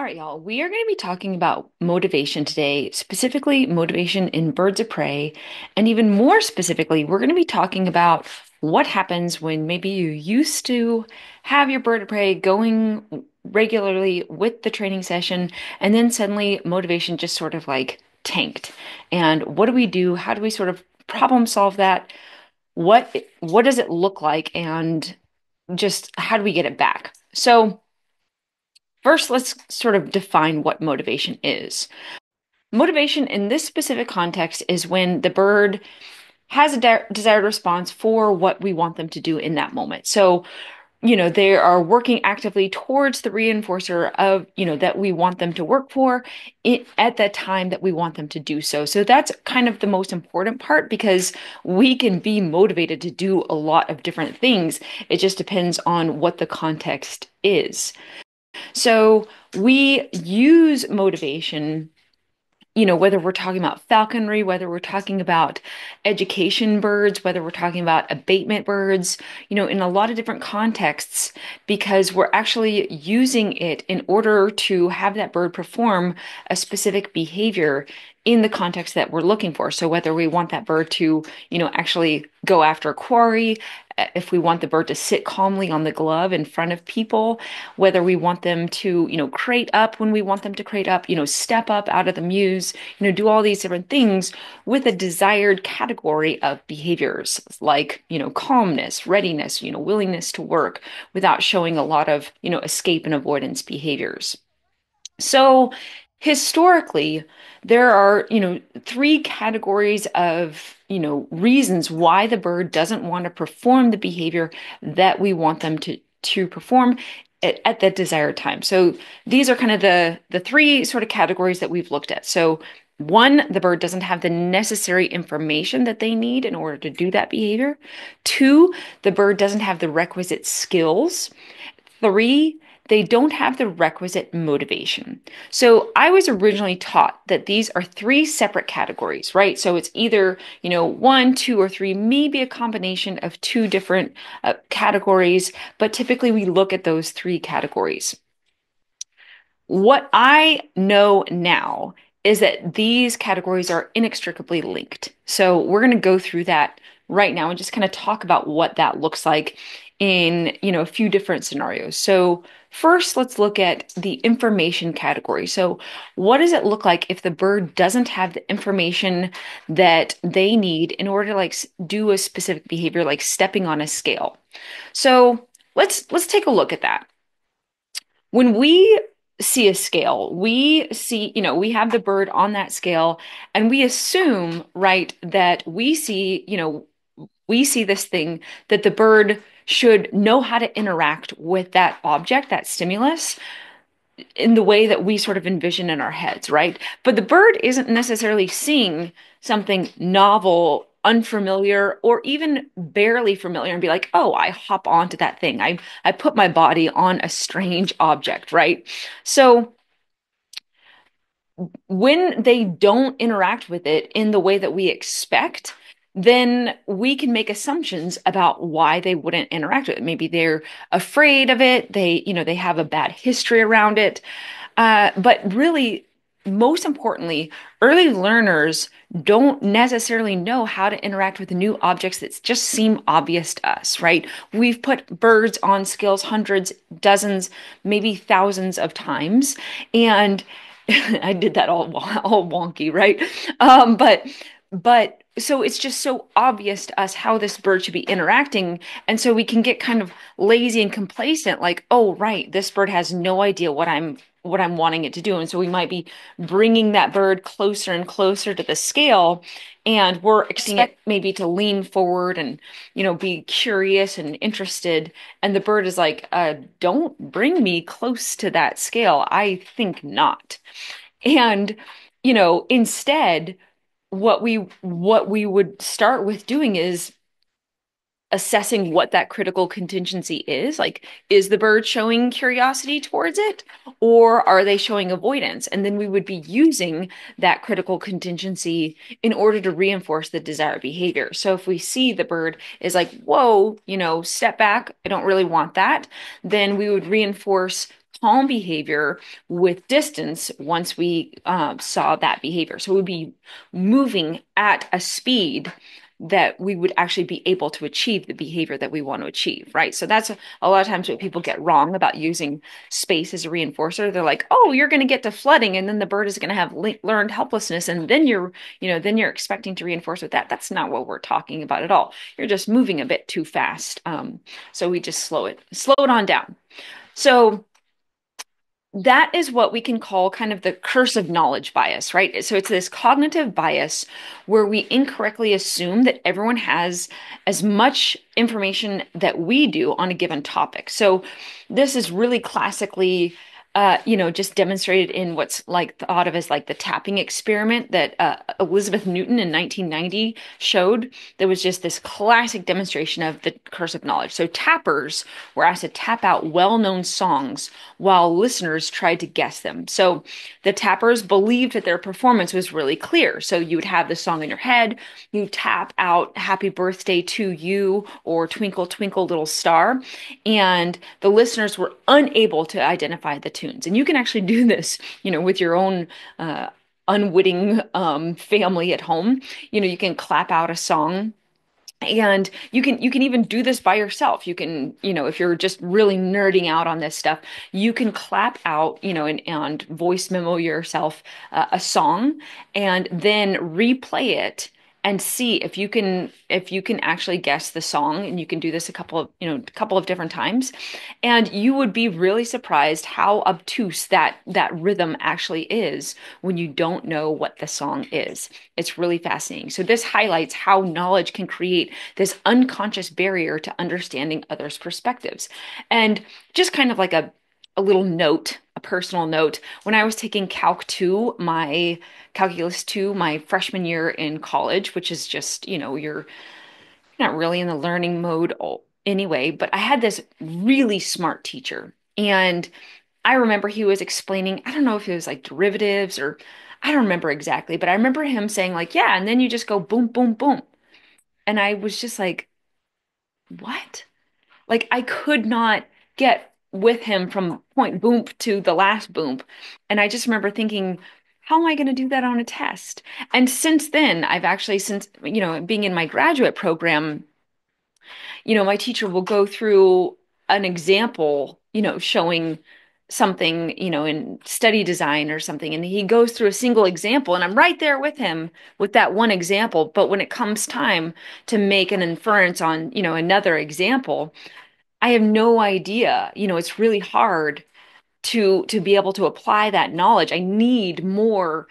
All right, y'all. We are going to be talking about motivation today, specifically motivation in birds of prey. And even more specifically, we're going to be talking about what happens when maybe you used to have your bird of prey going regularly with the training session, and then suddenly motivation just sort of like tanked. And what do we do? How do we sort of problem solve that? What does it look like? And just how do we get it back? So, first, let's sort of define what motivation is. Motivation in this specific context is when the bird has a desired response for what we want them to do in that moment. So, they are working actively towards the reinforcer of, that we want them to work for at that time that we want them to do so. So that's kind of the most important part because we can be motivated to do a lot of different things. It just depends on what the context is. So we use motivation, whether we're talking about falconry, whether we're talking about education birds, whether we're talking about abatement birds, in a lot of different contexts, because we're actually using it in order to have that bird perform a specific behavior in the context that we're looking for. So whether we want that bird to, actually go after a quarry, if we want the bird to sit calmly on the glove in front of people, whether we want them to, crate up when we want them to crate up, step up out of the mews, do all these different things with a desired category of behaviors like, calmness, readiness, willingness to work without showing a lot of, escape and avoidance behaviors. So historically, there are, three categories of, reasons why the bird doesn't want to perform the behavior that we want them to perform at that desired time. So these are kind of the three sort of categories that we've looked at. So one, the bird doesn't have the necessary information that they need in order to do that behavior. Two, the bird doesn't have the requisite skills. Three, they don't have the requisite motivation. So I was originally taught that these are three separate categories, right? So it's either, one, two, or three, maybe a combination of two different categories, but typically we look at those three categories. What I know now is that these categories are inextricably linked. So we're going to go through that right now and just kind of talk about what that looks like in, a few different scenarios. So first, let's look at the information category. So what does it look like if the bird doesn't have the information that they need in order to like do a specific behavior like stepping on a scale? So let's take a look at that. When we see a scale, we see, we have the bird on that scale, and we assume, right, that we see this thing that the bird should know how to interact with that object, that stimulus, in the way that we sort of envision in our heads, right? But the bird isn't necessarily seeing something novel, unfamiliar, or even barely familiar and be like, oh, I hop onto that thing. I put my body on a strange object, right? So when they don't interact with it in the way that we expect, then we can make assumptions about why they wouldn't interact with it. Maybe they're afraid of it. They have a bad history around it. But really, most importantly, early learners don't necessarily know how to interact with new objects that just seem obvious to us, right? We've put birds on scales hundreds, dozens, maybe thousands of times, and I did that all wonky, right? But so it's just so obvious to us how this bird should be interacting, and so we can get kind of lazy and complacent, like, oh, right, this bird has no idea what I'm wanting it to do, and so we might be bringing that bird closer and closer to the scale, and we're expecting it maybe to lean forward and be curious and interested, and the bird is like, don't bring me close to that scale. I think not. And, instead, what we would start with doing is assessing what that critical contingency is. Like, is the bird showing curiosity towards it, or are they showing avoidance? And then we would be using that critical contingency in order to reinforce the desired behavior. So if we see the bird is like, whoa, step back, I don't really want that, then we would reinforce calm behavior with distance once we saw that behavior. So we'd be moving at a speed that we would actually be able to achieve the behavior that we want to achieve, right? So that's a lot of times what people get wrong about using space as a reinforcer. They're like, oh, you're going to get to flooding, and then the bird is going to have learned helplessness, and then then you're expecting to reinforce with that. That's not what we're talking about at all. You're just moving a bit too fast. So we just slow it on down. So that is what we can call kind of the curse of knowledge bias, right? So it's this cognitive bias where we incorrectly assume that everyone has as much information that we do on a given topic. So this is really classically just demonstrated in what's like thought of as like the tapping experiment that Elizabeth Newton in 1990 showed. There was just this classic demonstration of the curse of knowledge. So tappers were asked to tap out well-known songs while listeners tried to guess them. So the tappers believed that their performance was really clear. So you would have the song in your head, you tap out Happy Birthday to You or Twinkle Twinkle Little Star, and the listeners were unable to identify the tunes. And you can actually do this, with your own unwitting family at home. You can clap out a song, and you can even do this by yourself. You can, if you're just really nerding out on this stuff, you can clap out, and voice memo yourself a song and then replay it and see if you can actually guess the song. And you can do this a couple of different times, and you would be really surprised how obtuse that rhythm actually is when you don't know what the song is. It's really fascinating. So this highlights how knowledge can create this unconscious barrier to understanding others' perspectives. And just kind of like a little note, a personal note, when I was taking Calculus 2, my freshman year in college, which is just, you're not really in the learning mode anyway, but I had this really smart teacher. And I remember he was explaining, I don't know if it was like derivatives or I don't remember exactly, but I remember him saying, like, yeah, and then you just go boom, boom, boom. And I was just like, what? Like, I could not get with him from point boom to the last boom. And I just remember thinking, how am I going to do that on a test? And since then, I've actually, since, being in my graduate program, my teacher will go through an example, showing something, in study design or something. And he goes through a single example, and I'm right there with him with that one example. But when it comes time to make an inference on, another example, I have no idea. It's really hard to be able to apply that knowledge. I need more,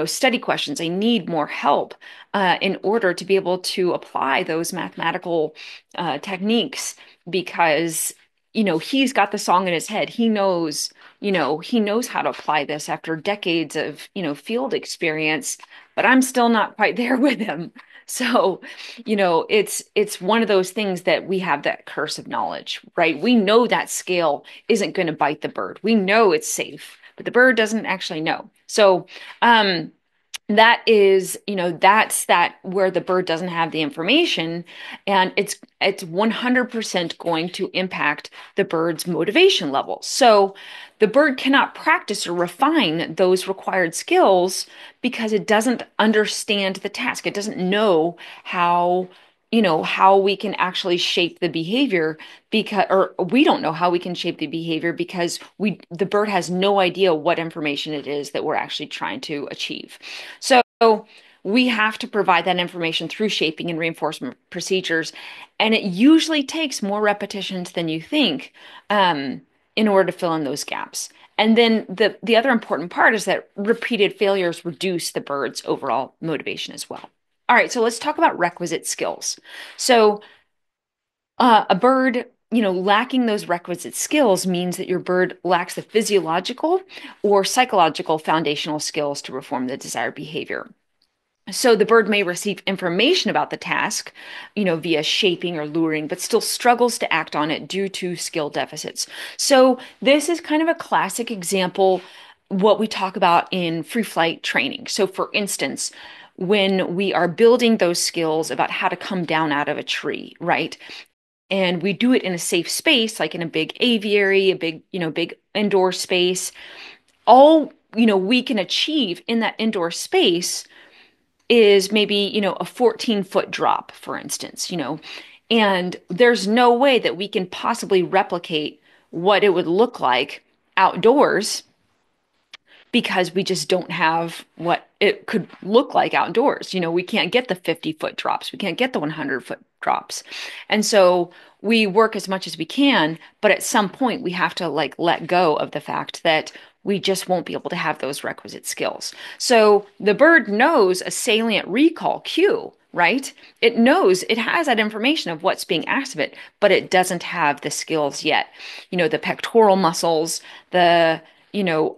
study questions. I need more help in order to be able to apply those mathematical techniques because, he's got the song in his head. He knows how to apply this after decades of, field experience, but I'm still not quite there with him. So, it's one of those things that we have that curse of knowledge, right? We know that scale isn't going to bite the bird. We know it's safe, but the bird doesn't actually know. So, that is, that's that where the bird doesn't have the information, and it's 100% going to impact the bird's motivation level. So the bird cannot practice or refine those required skills because it doesn't understand the task. It doesn't know how we can actually shape the behavior because, or we don't know how we can shape the behavior because the bird has no idea what information it is that we're actually trying to achieve. So we have to provide that information through shaping and reinforcement procedures, and it usually takes more repetitions than you think in order to fill in those gaps. And then the other important part is that repeated failures reduce the bird's overall motivation as well. All right, so let's talk about requisite skills. So, a bird, lacking those requisite skills means that your bird lacks the physiological or psychological foundational skills to perform the desired behavior. So the bird may receive information about the task, via shaping or luring, but still struggles to act on it due to skill deficits. So this is kind of a classic example, what we talk about in free flight training. So for instance, when we are building those skills about how to come down out of a tree, right? And we do it in a safe space, like in a big aviary, a big indoor space, all, we can achieve in that indoor space is maybe, a 14-foot drop, for instance, and there's no way that we can possibly replicate what it would look like outdoors because we just don't have what it could look like outdoors. We can't get the 50-foot drops. We can't get the 100-foot drops. And so we work as much as we can, but at some point we have to like let go of the fact that we just won't be able to have those requisite skills. So the bird knows a salient recall cue, right? It knows, it has that information of what's being asked of it, but it doesn't have the skills yet. The pectoral muscles, the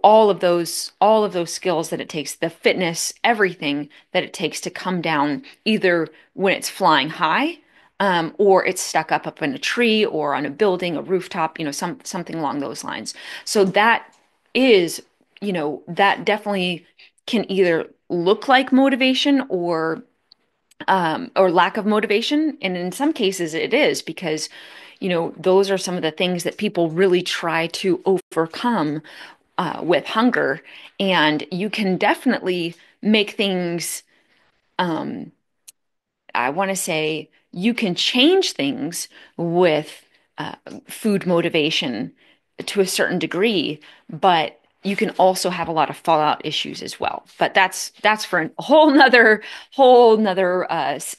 all of those skills that it takes, the fitness, everything that it takes to come down either when it's flying high, or it's stuck up in a tree or on a building, a rooftop, something along those lines. So that is, that definitely can either look like motivation or lack of motivation. And in some cases it is because, those are some of the things that people really try to overcome with hunger. And you can definitely make things, um, I want to say, you can change things with uh, food motivation to a certain degree, but you can also have a lot of fallout issues as well. But that's for a whole nother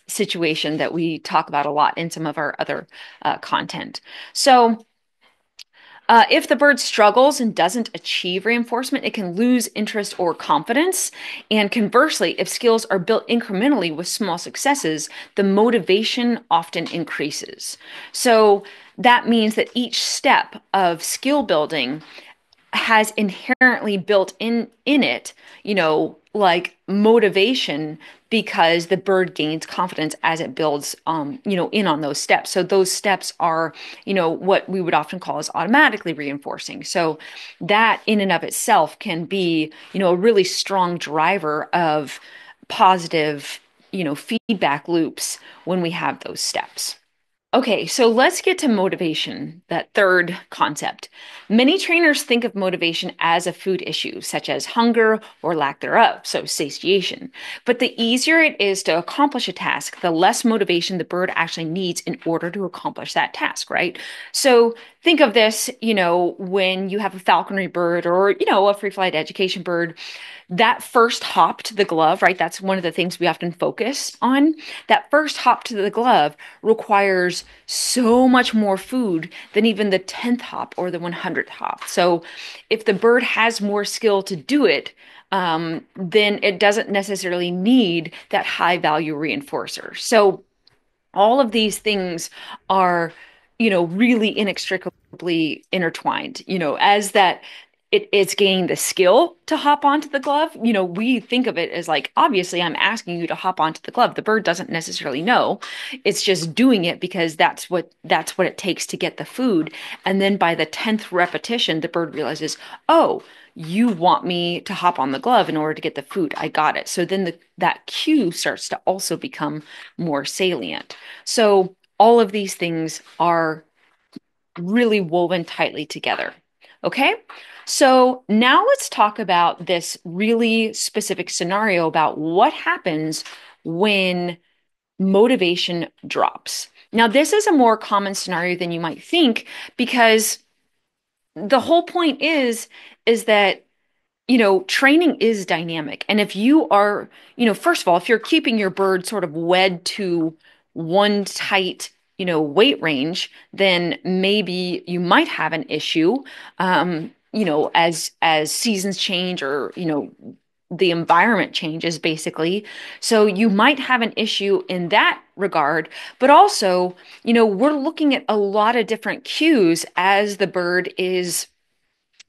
situation that we talk about a lot in some of our other content. So if the bird struggles and doesn't achieve reinforcement, it can lose interest or confidence. And conversely, if skills are built incrementally with small successes, the motivation often increases. So that means that each step of skill building has inherently built in it, like motivation because the bird gains confidence as it builds in on those steps. So those steps are, what we would often call as automatically reinforcing. So that in and of itself can be, a really strong driver of positive, feedback loops when we have those steps. Okay, so let's get to motivation, that third concept. Many trainers think of motivation as a food issue, such as hunger or lack thereof, so satiation. But the easier it is to accomplish a task, the less motivation the bird actually needs in order to accomplish that task, right? So think of this, when you have a falconry bird or, a free flight education bird, that first hop to the glove, right? That's one of the things we often focus on. That first hop to the glove requires so much more food than even the 10th hop or the 100th hop. So if the bird has more skill to do it, then it doesn't necessarily need that high value reinforcer. So all of these things are, really inextricably intertwined, as that it's gaining the skill to hop onto the glove. We think of it as like, obviously, I'm asking you to hop onto the glove. The bird doesn't necessarily know. It's just doing it because that's what it takes to get the food. And then by the 10th repetition, the bird realizes, oh, you want me to hop on the glove in order to get the food. I got it. So then that cue starts to also become more salient. So all of these things are really woven tightly together. Okay? So now let's talk about this really specific scenario about what happens when motivation drops. Now, this is a more common scenario than you might think because the whole point is that training is dynamic. And if you are, first of all, if you're keeping your bird sort of wed to one tight, weight range, then maybe you might have an issue, as seasons change or, the environment changes basically. So you might have an issue in that regard, but also, we're looking at a lot of different cues as the bird is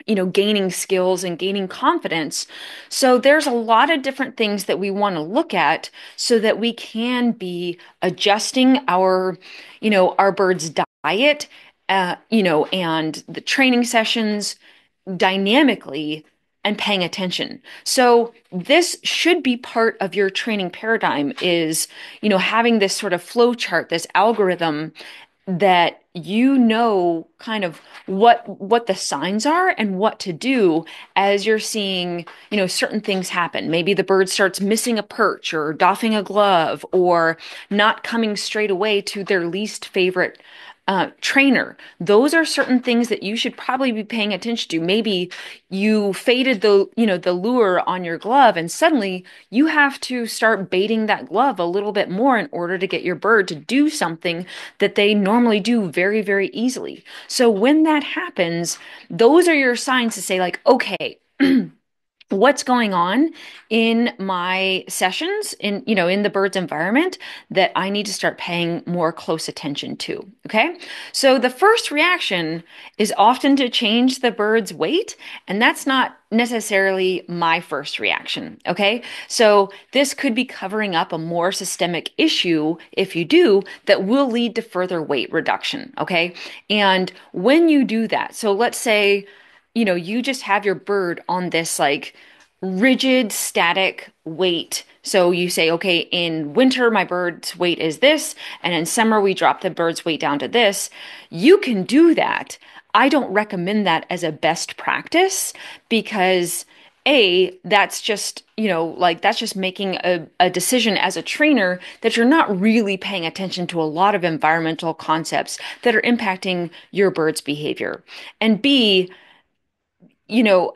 gaining skills and gaining confidence. So there's a lot of different things that we want to look at so that we can be adjusting our bird's diet, and the training sessions dynamically and paying attention. So this should be part of your training paradigm is, having this sort of flow chart, this algorithm that you know kind of what the signs are and what to do as you're seeing, certain things happen. Maybe the bird starts missing a perch or doffing a glove or not coming straight away to their least favorite trainer. Those are certain things that you should probably be paying attention to. Maybe you faded the lure on your glove and suddenly you have to start baiting that glove a little bit more in order to get your bird to do something that they normally do very, very easily. So when that happens, those are your signs to say like, okay, what's going on in my sessions in the bird's environment that I need to start paying more close attention to. Okay. So the first reaction is often to change the bird's weight, and that's not necessarily my first reaction. Okay. So this could be covering up a more systemic issue if you do that will lead to further weight reduction. Okay. And when you do that, so let's say you just have your bird on this like rigid, static weight. So you say, okay, in winter, my bird's weight is this, and in summer, we drop the bird's weight down to this. You can do that. I don't recommend that as a best practice because that's just, like that's just making a decision as a trainer that you're not really paying attention to a lot of environmental concepts that are impacting your bird's behavior. And B, you know,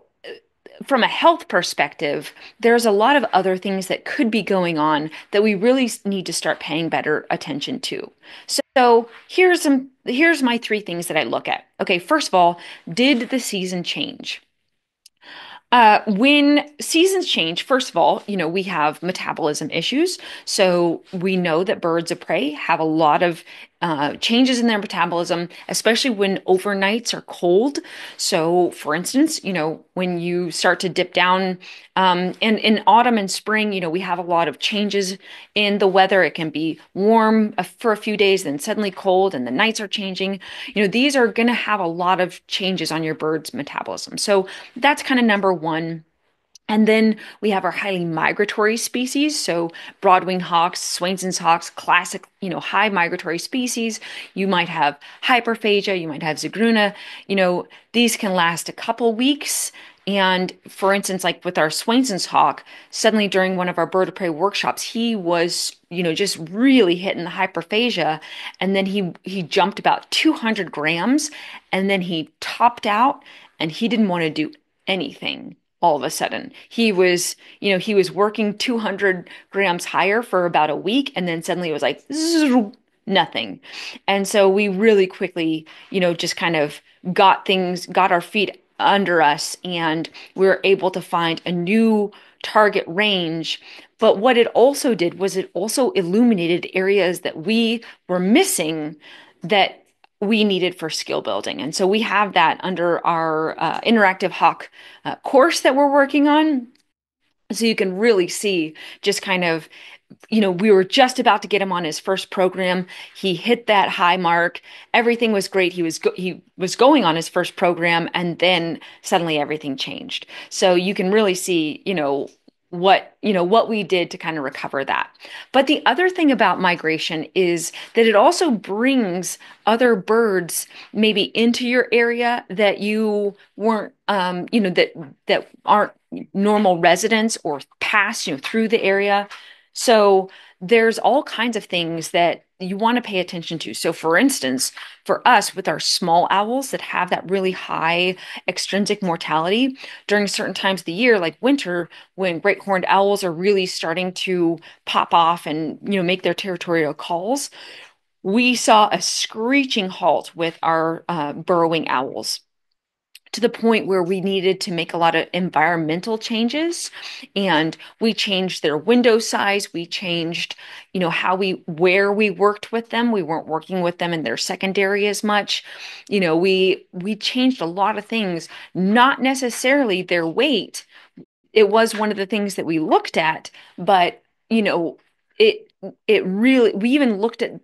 from a health perspective, there's a lot of other things that could be going on that we really need to start paying better attention to. So here's my three things that I look at. Okay, first of all, did the season change? When seasons change, first of all, we have metabolism issues. So we know that birds of prey have a lot of changes in their metabolism, especially when overnights are cold. So, for instance, when you start to dip down, and in autumn and spring, we have a lot of changes in the weather. It can be warm for a few days, then suddenly cold, and the nights are changing. These are going to have a lot of changes on your bird's metabolism. So that's kind of number one. And then we have our highly migratory species. So broadwing hawks, Swainson's hawks, classic, high migratory species. You might have hyperphagia, you might have zagruna. These can last a couple weeks. And for instance, like with our Swainson's hawk, suddenly during one of our bird of prey workshops, he was, just really hitting the hyperphagia. And then he jumped about 200 grams and then he topped out and he didn't want to do anything all of a sudden. He was working 200 grams higher for about a week, and then suddenly it was like zzz, nothing. And so we really quickly, just kind of got our feet under us, and we were able to find a new target range. But what it also did was it also illuminated areas that we were missing that we needed for skill building. And so we have that under our interactive hawk course that we're working on. So you can really see just kind of, we were just about to get him on his first program. He hit that high mark. Everything was great. He was going on his first program, and then suddenly everything changed. So you can really see, what we did to kind of recover that. But the other thing about migration is that it also brings other birds maybe into your area that you weren't, that aren't normal residents or pass, through the area. So there's all kinds of things that you want to pay attention to. So for instance, for us with our small owls that have that really high extrinsic mortality during certain times of the year, like winter, when great horned owls are really starting to pop off and, make their territorial calls, we saw a screeching halt with our burrowing owls to the point where we needed to make a lot of environmental changes, and we changed their window size. We changed, where we worked with them. We weren't working with them in their secondary as much. We changed a lot of things, not necessarily their weight. It was one of the things that we looked at, but it it really we even looked at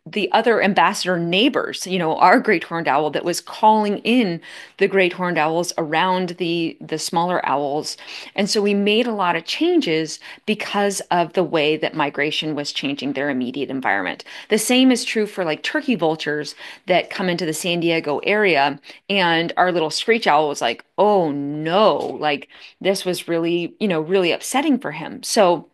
the other ambassador neighbors, our great horned owl that was calling in the great horned owls around the smaller owls. And so we made a lot of changes because of the way that migration was changing their immediate environment. The same is true for like turkey vultures that come into the San Diego area. And our little screech owl was like, oh no, like this was really, really upsetting for him. So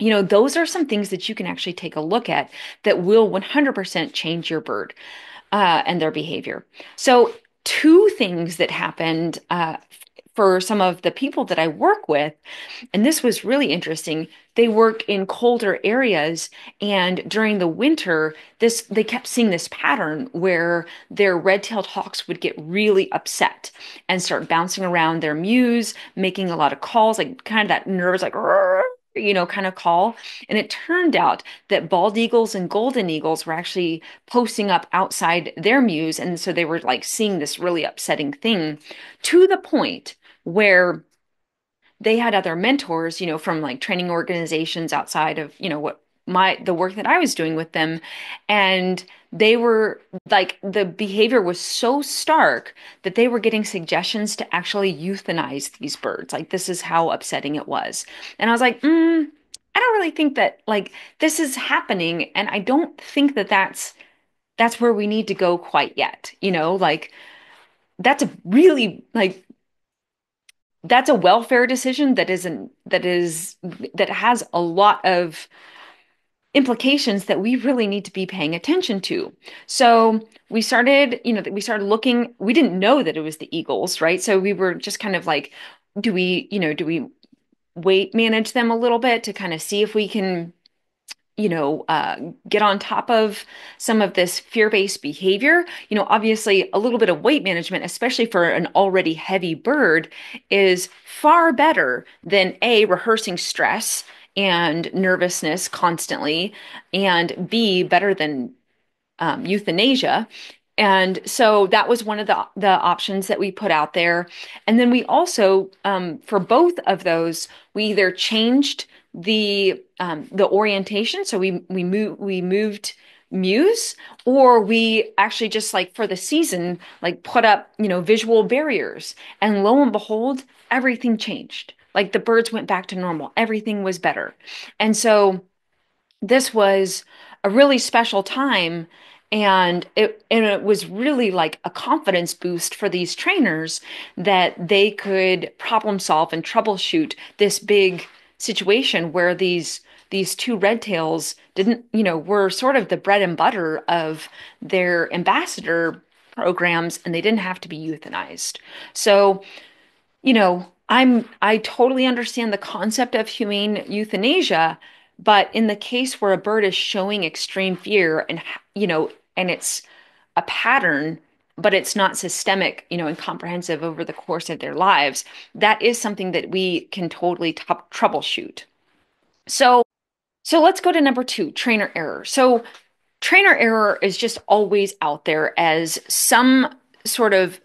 those are some things that you can actually take a look at that will 100% change your bird and their behavior. So, two things that happened for some of the people that I work with, and this was really interesting. They work in colder areas, and during the winter, they kept seeing this pattern where their red-tailed hawks would get really upset and start bouncing around their mews, making a lot of calls, like kind of that nervous, like kind of call. And it turned out that bald eagles and golden eagles were actually posting up outside their mews, and so they were like seeing this really upsetting thing to the point where they had other mentors, from like training organizations outside of, what the work that I was doing with them. And they were like, the behavior was so stark that they were getting suggestions to actually euthanize these birds. Like, this is how upsetting it was. And I was like, I don't really think that like this is happening. And I don't think that that's where we need to go quite yet. Like that's a really like that's a welfare decision that has a lot of implications that we really need to be paying attention to. So we started looking, we didn't know that it was the eagles, right? So we were just kind of like, do we weight manage them a little bit to kind of see if we can get on top of some of this fear-based behavior. Obviously, a little bit of weight management, especially for an already heavy bird, is far better than A, rehearsing stress and nervousness constantly, and B, better than euthanasia. And so that was one of the options that we put out there. And then we also, for both of those, we either changed the orientation, so we moved mews, or we actually just like for the season, like put up, visual barriers. And lo and behold, everything changed. Like the birds went back to normal. Everything was better. And so this was a really special time, and it was really like a confidence boost for these trainers that they could problem solve and troubleshoot this big situation where these two red tails didn't, were sort of the bread and butter of their ambassador programs, and they didn't have to be euthanized. So I totally understand the concept of humane euthanasia, but in the case where a bird is showing extreme fear and it's a pattern, but it's not systemic, and comprehensive over the course of their lives, that is something that we can totally troubleshoot. So, so let's go to number two, trainer error. So trainer error is just always out there as some sort of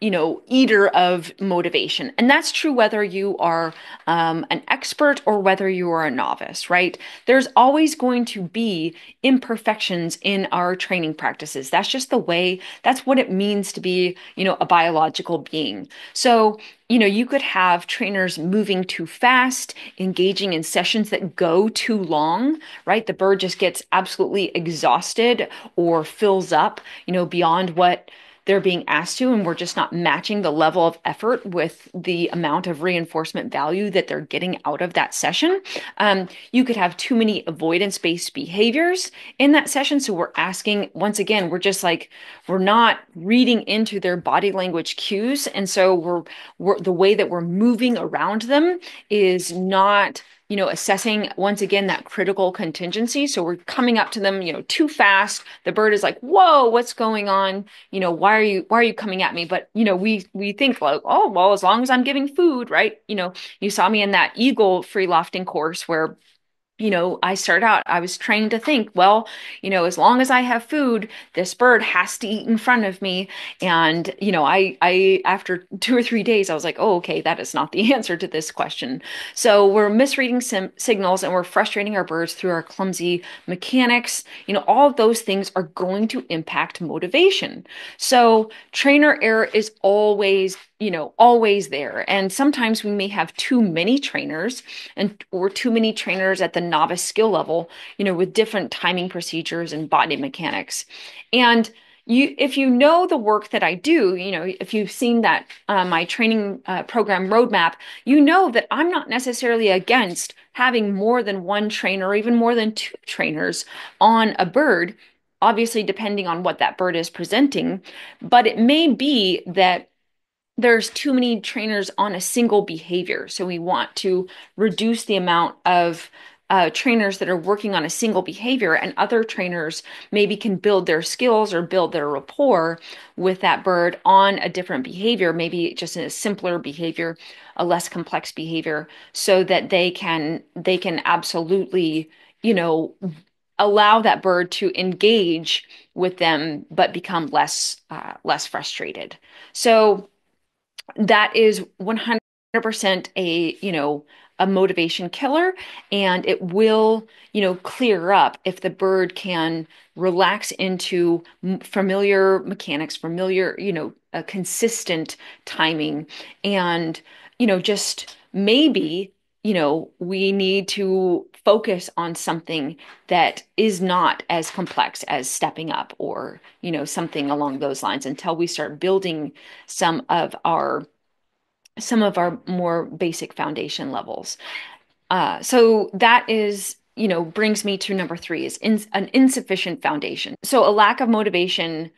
eater of motivation. And that's true whether you are an expert or whether you are a novice, right? There's always going to be imperfections in our training practices. That's just the way, that's what it means to be, a biological being. So, you could have trainers moving too fast, engaging in sessions that go too long, right? The bird just gets absolutely exhausted or fills up, beyond what they're being asked to, and we're just not matching the level of effort with the amount of reinforcement value that they're getting out of that session. You could have too many avoidance-based behaviors in that session. So we're asking, once again, we're not reading into their body language cues. And so we're the way that we're moving around them is not assessing once again that critical contingency. So we're coming up to them, too fast. The bird is like, "Whoa, what's going on? Why are you coming at me?" But we think like, "Oh, well, as long as I'm giving food, right?" You saw me in that eagle free lofting course where I started out, I was trained to think, well, as long as I have food, this bird has to eat in front of me. And, after 2 or 3 days, I was like, oh, okay, that is not the answer to this question. So we're misreading signals and we're frustrating our birds through our clumsy mechanics. All of those things are going to impact motivation. So trainer error is always there. And sometimes we may have too many trainers or too many trainers at the novice skill level, with different timing procedures and body mechanics. And if you know the work that I do, if you've seen that my training program roadmap, you know that I'm not necessarily against having more than one trainer or even more than two trainers on a bird, obviously depending on what that bird is presenting. But it may be that there's too many trainers on a single behavior. So we want to reduce the amount of trainers that are working on a single behavior, and other trainers maybe can build their skills or build their rapport with that bird on a different behavior, maybe just in a simpler behavior, a less complex behavior, so that they can absolutely, you know, allow that bird to engage with them, but become less frustrated. So that is 100% a motivation killer, and it will clear up if the bird can relax into familiar mechanics, familiar a consistent timing, and just maybe we need to focus on something that is not as complex as stepping up, or something along those lines, until we start building some of our some of our more basic foundation levels. So that is, brings me to number three, is an insufficient foundation. So a lack of motivation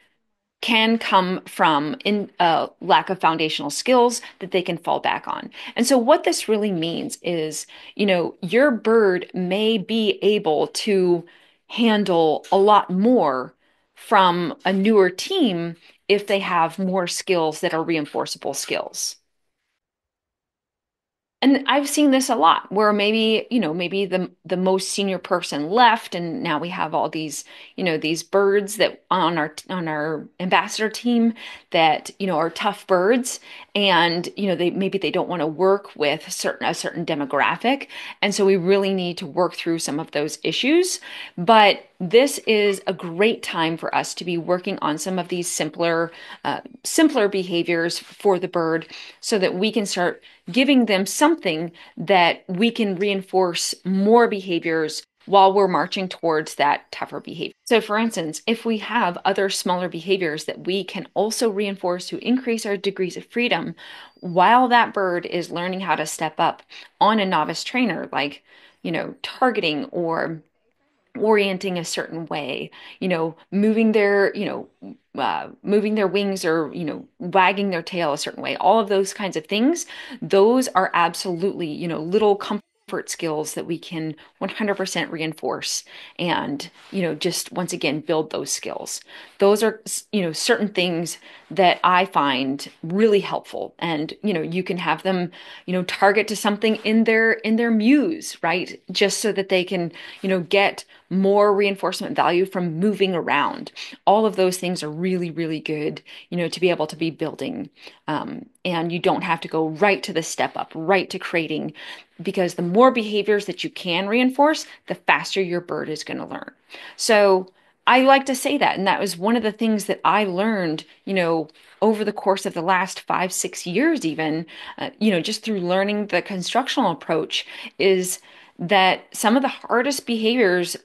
can come from lack of foundational skills that they can fall back on. And so what this really means is, your bird may be able to handle a lot more from a newer team if they have more skills that are reinforceable skills. And I've seen this a lot where maybe the most senior person left, and now we have all these birds that on our ambassador team that are tough birds, and they don't want to work with a certain demographic, and so we really need to work through some of those issues. But this is a great time for us to be working on some of these simpler behaviors for the bird, so that we can start giving them something that we can reinforce more behaviors while we're marching towards that tougher behavior. So, for instance, if we have other smaller behaviors that we can also reinforce to increase our degrees of freedom while that bird is learning how to step up on a novice trainer, like, targeting or orienting a certain way, moving their wings, or, wagging their tail a certain way, all of those kinds of things, those are absolutely, little comfort skills that we can 100% reinforce, and, just once again, build those skills. Those are, certain things that I find really helpful. And, you can have them, target to something in their muse, right? Just so that they can, get more reinforcement value from moving around. All of those things are really, really good, to be able to be building. And you don't have to go right to the step up, right to creating, because the more behaviors that you can reinforce, the faster your bird is going to learn. So I like to say that. And that was one of the things that I learned, over the course of the last 5, 6 years, even, just through learning the constructional approach, is that some of the hardest behaviors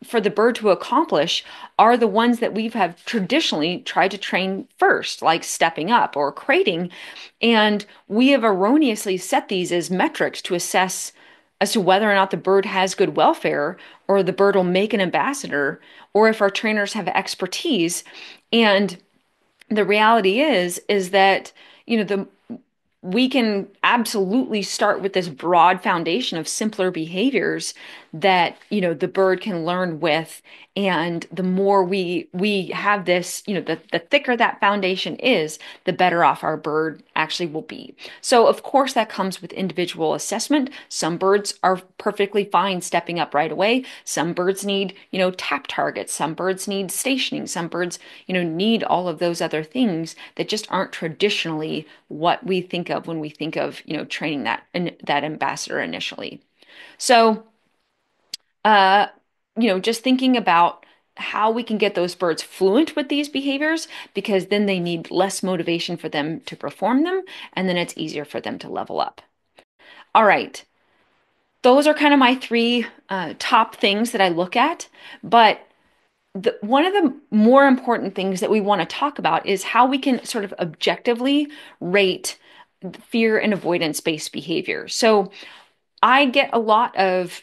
for the bird to accomplish are the ones that we've have traditionally tried to train first, like stepping up or crating. And we have erroneously set these as metrics to assess as to whether or not the bird has good welfare, or the bird will make an ambassador, or if our trainers have expertise. And the reality is that, the we can absolutely start with this broad foundation of simpler behaviors that, the bird can learn with. And the more we have this, the thicker that foundation is, the better off our bird actually will be. So of course that comes with individual assessment. Some birds are perfectly fine stepping up right away. Some birds need, tap targets. Some birds need stationing. Some birds, need all of those other things that just aren't traditionally what we think of when we think of, training that ambassador initially. So, uh, just thinking about how we can get those birds fluent with these behaviors, because then they need less motivation for them to perform them, and then it's easier for them to level up. All right. Those are kind of my three top things that I look at. But one of the more important things that we want to talk about is how we can sort of objectively rate fear and avoidance-based behavior. So I get a lot of,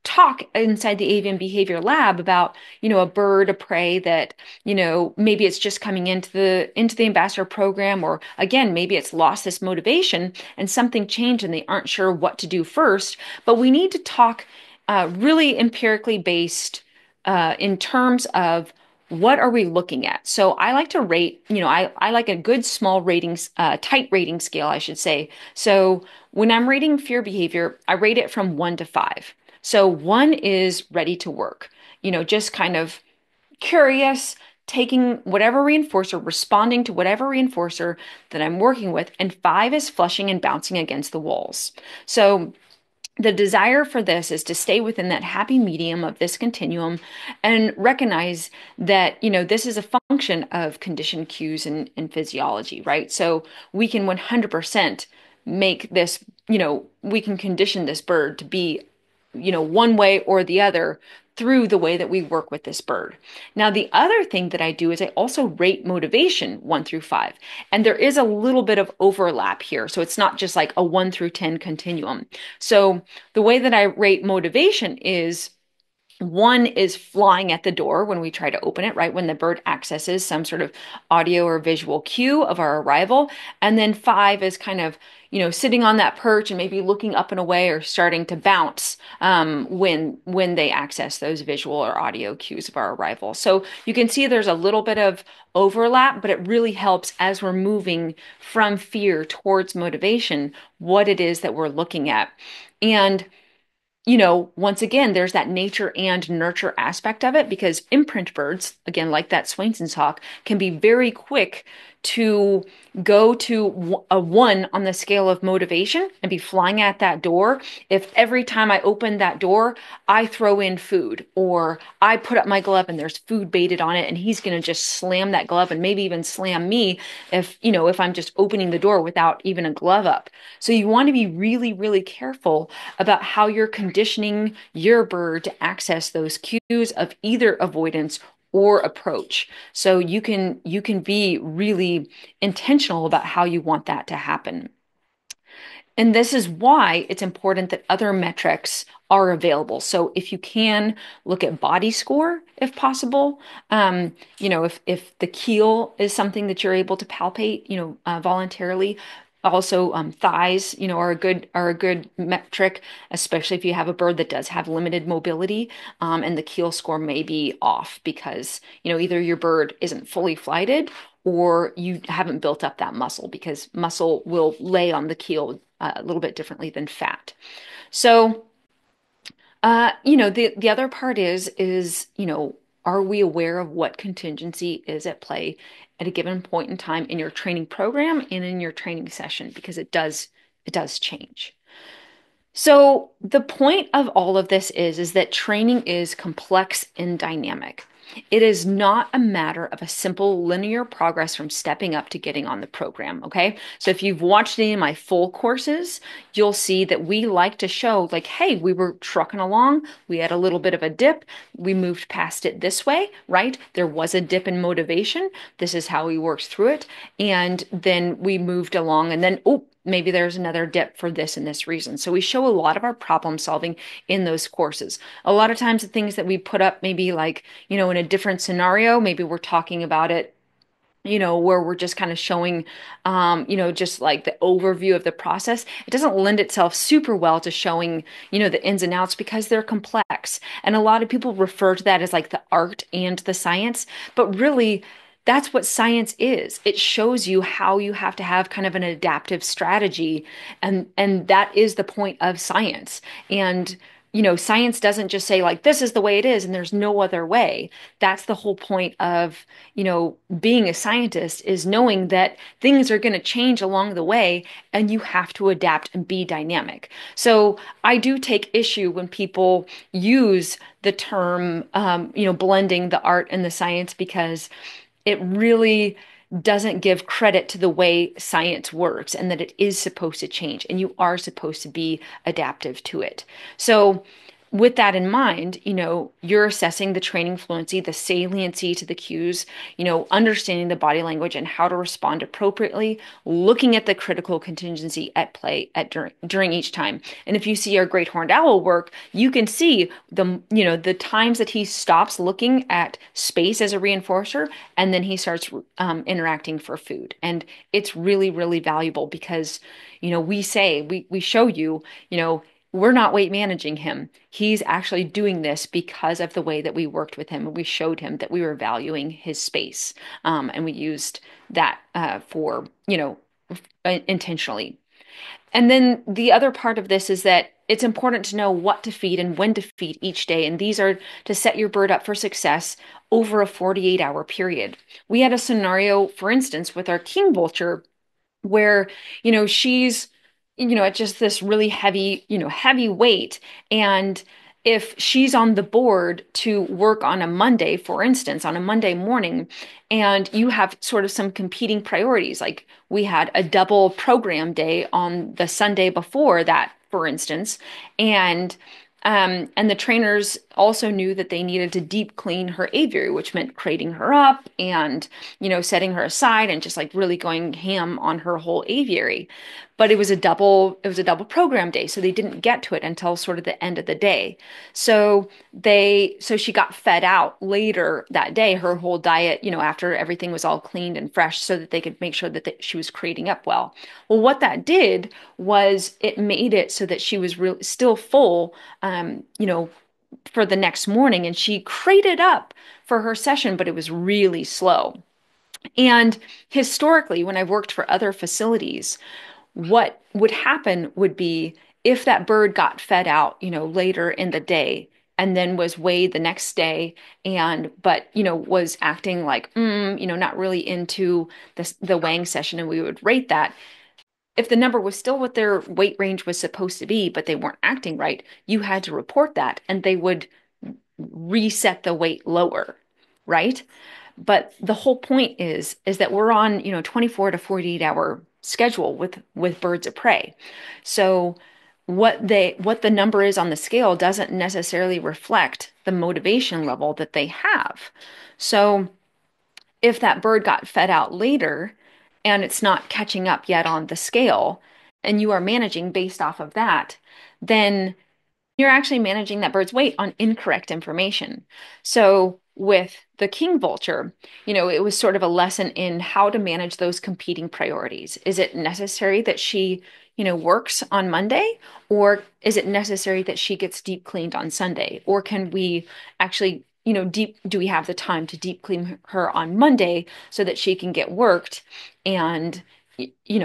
talk inside the avian behavior lab about, a bird, a prey that, maybe it's just coming into the ambassador program, or again, maybe it's lost this motivation and something changed and they aren't sure what to do first. But we need to talk really empirically based in terms of what are we looking at? So I like to rate, I like a good small ratings, tight rating scale, I should say. So when I'm rating fear behavior, I rate it from 1 to 5. So 1 is ready to work, just kind of curious, taking whatever reinforcer, responding to whatever reinforcer that I'm working with. And 5 is flushing and bouncing against the walls. So the desire for this is to stay within that happy medium of this continuum and recognize that, this is a function of conditioned cues and physiology, right? So we can 100% make this, we can condition this bird to be, one way or the other through the way that we work with this bird. Now, the other thing that I do is I also rate motivation 1 through 5. And there is a little bit of overlap here. So it's not just like a 1 through 10 continuum. So the way that I rate motivation is 1 is flying at the door when we try to open it, right? When the bird accesses some sort of audio or visual cue of our arrival. And then 5 is kind of, sitting on that perch and maybe looking up and away or starting to bounce when they access those visual or audio cues of our arrival. So you can see there's a little bit of overlap, but it really helps as we're moving from fear towards motivation, what it is that we're looking at. And once again, there's that nature and nurture aspect of it, because imprint birds, again, like that Swainson's hawk, can be very quick to go to a 1 on the scale of motivation and be flying at that door if every time I open that door, I throw in food, or I put up my glove and there's food baited on it, and he's going to just slam that glove and maybe even slam me if I'm just opening the door without even a glove up. So you want to be really, really careful about how you're conditioning your bird to access those cues of either avoidance or approach. So you can be really intentional about how you want that to happen. And this is why it's important that other metrics are available. So if you can look at body score, if possible, if the keel is something that you're able to palpate, voluntarily. Also, thighs, are a good metric, especially if you have a bird that does have limited mobility, and the keel score may be off because, either your bird isn't fully flighted or you haven't built up that muscle, because muscle will lay on the keel a little bit differently than fat. So, the other part is, are we aware of what contingency is at play at a given point in time in your training program and in your training session? Because it does change. So the point of all of this is that training is complex and dynamic. It is not a matter of a simple linear progress from stepping up to getting on the program, okay? So if you've watched any of my full courses, you'll see that we like to show like, hey, we were trucking along, we had a little bit of a dip, we moved past it this way, right? There was a dip in motivation. This is how we worked through it. And then we moved along, and then, oh, maybe there's another dip for this and this reason. So we show a lot of our problem solving in those courses. A lot of times the things that we put up, maybe like, in a different scenario, maybe we're talking about it where we're just kind of showing, just like the overview of the process. It doesn't lend itself super well to showing, the ins and outs because they're complex. And a lot of people refer to that as like the art and the science, but really, that's what science is. It shows you how you have to have kind of an adaptive strategy, and that is the point of science. And science doesn't just say like this is the way it is and there's no other way. That's the whole point of being a scientist is knowing that things are going to change along the way and you have to adapt and be dynamic. So I do take issue when people use the term, blending the art and the science because it really doesn't give credit to the way science works and that it is supposed to change and you are supposed to be adaptive to it. So with that in mind, you're assessing the training fluency, the saliency to the cues, understanding the body language and how to respond appropriately, looking at the critical contingency at play during each time. And if you see our great horned owl work, you can see the times that he stops looking at space as a reinforcer and then he starts interacting for food. And it's really, really valuable because, we show you, we're not weight managing him. He's actually doing this because of the way that we worked with him. And we showed him that we were valuing his space. And we used that for, intentionally. And then the other part of this is that it's important to know what to feed and when to feed each day. And these are to set your bird up for success over a 48-hour period. We had a scenario, for instance, with our king vulture where she's at just this really heavy heavy weight, and if she's on the board to work on a Monday, for instance, on a Monday morning, and you have sort of some competing priorities, like we had a double program day on the Sunday before that, for instance, and the trainers also knew that they needed to deep clean her aviary, which meant crating her up and, setting her aside and just like really going ham on her whole aviary. But it was a double program day, so they didn't get to it until sort of the end of the day. So she got fed out later that day, her whole diet, after everything was all cleaned and fresh, so that they could make sure that she was crating up well. Well, what that did was it made it so that she was still full, for the next morning, and she crated up for her session, but it was really slow. And historically, when I've worked for other facilities, what would happen would be if that bird got fed out, later in the day and then was weighed the next day but was acting like not really into the weighing session, and we would rate that. If the number was still what their weight range was supposed to be, but they weren't acting right, you had to report that and they would reset the weight lower, right? But the whole point is that we're on, 24 to 48-hour schedule with birds of prey. So what the number is on the scale doesn't necessarily reflect the motivation level that they have. So if that bird got fed out later and it's not catching up yet on the scale, and you are managing based off of that, then you're actually managing that bird's weight on incorrect information. So with the king vulture, it was sort of a lesson in how to manage those competing priorities. Is it necessary that she, works on Monday, or is it necessary that she gets deep cleaned on Sunday? Or can we actually, do we have the time to deep clean her on Monday so that she can get worked and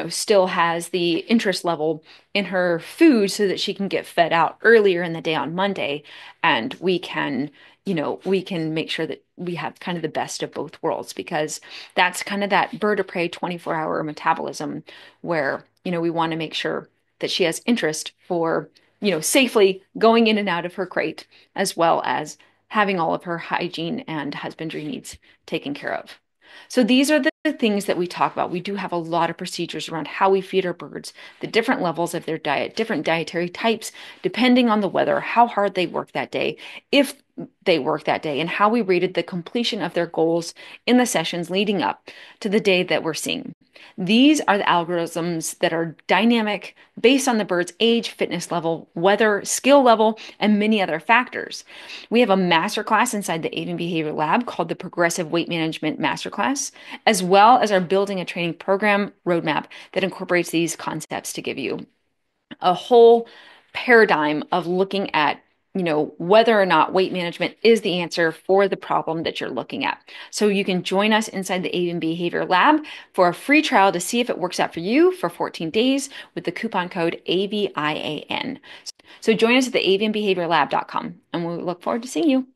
still has the interest level in her food so that she can get fed out earlier in the day on Monday, and we can make sure that we have kind of the best of both worlds, because that's kind of that bird of prey 24-hour metabolism where we want to make sure that she has interest for safely going in and out of her crate, as well as having all of her hygiene and husbandry needs taken care of. So these are the things that we talk about. We do have a lot of procedures around how we feed our birds, the different levels of their diet, different dietary types, depending on the weather, how hard they work that day, if they worked that day and how we rated the completion of their goals in the sessions leading up to the day that we're seeing. These are the algorithms that are dynamic based on the bird's age, fitness level, weather, skill level, and many other factors. We have a masterclass inside the Avian Behavior Lab called the Progressive Weight Management Masterclass, as well as our Building a Training Program roadmap that incorporates these concepts to give you a whole paradigm of looking at whether or not weight management is the answer for the problem that you're looking at. So you can join us inside the Avian Behavior Lab for a free trial to see if it works out for you for 14 days with the coupon code AVIAN. So join us at the avianbehaviorlab.com and we look forward to seeing you.